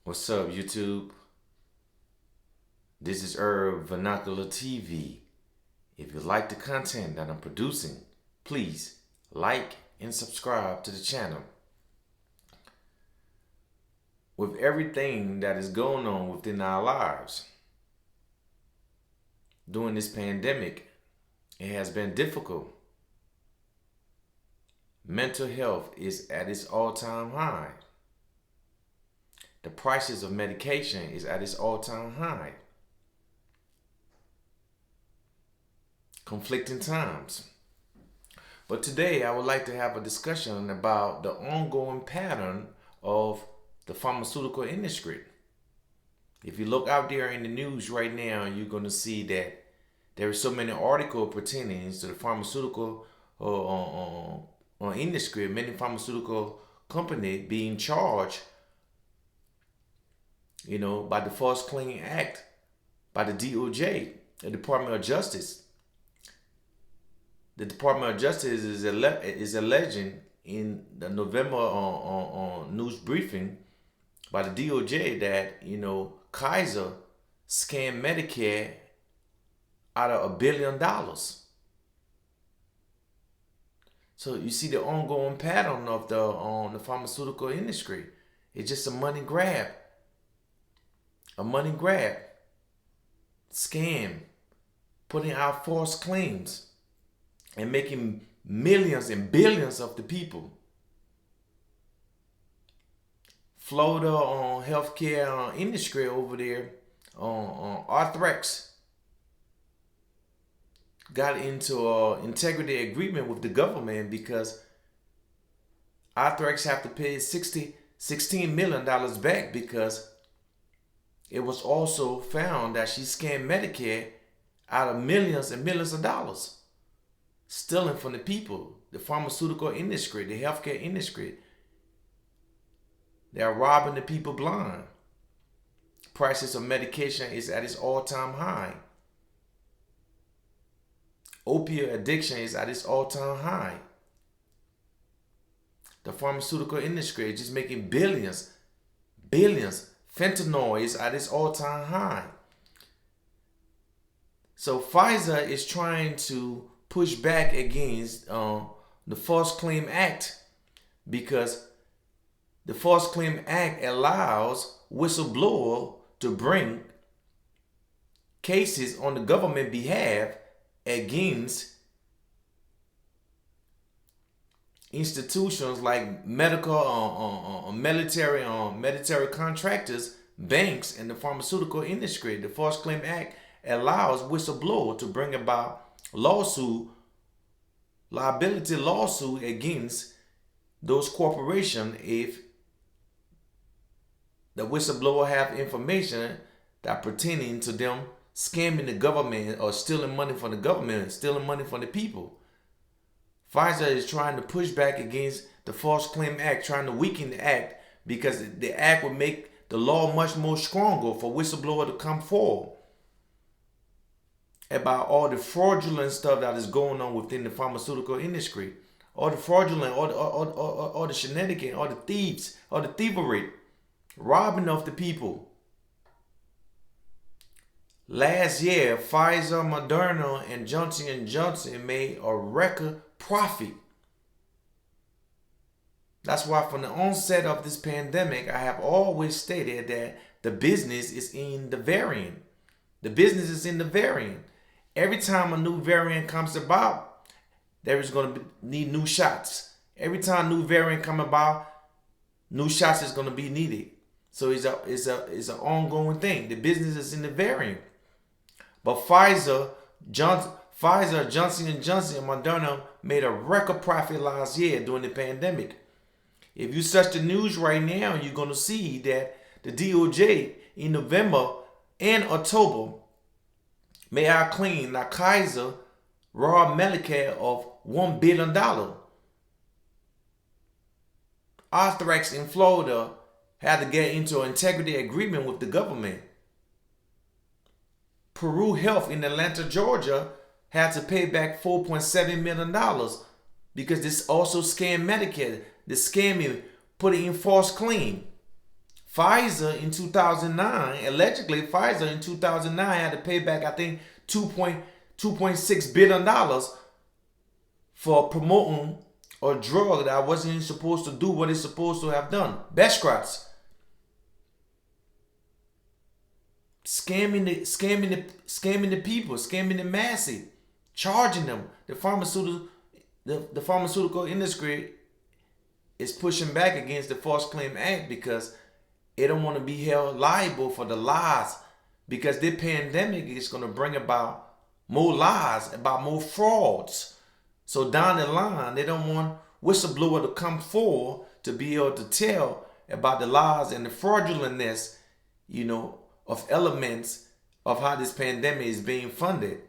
What's up, YouTube? This is Herb Vernacular TV. If you like the content that I'm producing, please like and subscribe to the channel. With everything that is going on within our lives during this pandemic, it has been difficult. Mental health is at its all-time high. The prices of medication is at its all-time high. Conflicting times. But today I would like to have a discussion about the ongoing pattern of the pharmaceutical industry. If you look out there in the news right now, you're going to see that there are so many articles pertaining to the pharmaceutical industry, many pharmaceutical companies being charged, by the False Claim Act, by the DOJ, the Department of Justice. The Department of Justice is alleging in the November news briefing by the DOJ that Pfizer scammed Medicare out of $1 billion. So you see the ongoing pattern of the pharmaceutical industry. It's just a money grab. A money grab. Scam. Putting out false claims and making millions and billions of the people. Florida healthcare industry over there, Arthrex, got into an integrity agreement with the government because Arthrex have to pay $16 million back because it was also found that she scammed Medicare out of millions and millions of dollars. Stealing from the people, the pharmaceutical industry, the healthcare industry. They are robbing the people blind. Prices of medication is at its all-time high. Opioid addiction is at its all-time high. The pharmaceutical industry is just making billions. Fentanyl is at its all-time high. So Pfizer is trying to push back against the False Claim Act because the False Claim Act allows whistleblower to bring cases on the government behalf against institutions like medical, military contractors, banks, and the pharmaceutical industry. The False Claim Act allows whistleblower to bring about liability lawsuit against those corporations if the whistleblower have information that pertaining to them scamming the government or stealing money from the government, stealing money from the people. Pfizer is trying to push back against the False Claim Act, trying to weaken the act because the act would make the law much more stronger for whistleblower to come forward about all the fraudulent stuff that is going on within the pharmaceutical industry. All the fraudulent, all the shenanigans, all the thieves, all the thievery, robbing of the people. Last year, Pfizer, Moderna, and Johnson & Johnson made a record profit. That's why from the onset of this pandemic, I have always stated that the business is in the variant. The business is in the variant. Every time a new variant comes about, there is going to need new shots. Every time a new variant comes about, new shots is going to be needed. So it's an ongoing thing. The business is in the variant. But Pfizer, Johnson & Johnson, and Moderna made a record profit last year during the pandemic. If you search the news right now, you're going to see that the DOJ in November and October made out claim that Pfizer robbed Medicare of $1 billion. Arthrex in Florida had to get into an integrity agreement with the government. Peru Health in Atlanta, Georgia had to pay back $4.7 million because this also scammed Medicare. The scamming put it in false claim. Pfizer in 2009, allegedly Pfizer in 2009 had to pay back, I think, $2.6 billion for promoting a drug that wasn't even supposed to do what it's supposed to have done. Best scamming the people, scamming the masses, charging them. The pharmaceutical industry is pushing back against the False Claim Act because they don't want to be held liable for the lies, because this pandemic is going to bring about more lies, about more frauds. So down the line, they don't want whistleblower to come forward to be able to tell about the lies and the fraudulentness, of elements of how this pandemic is being funded.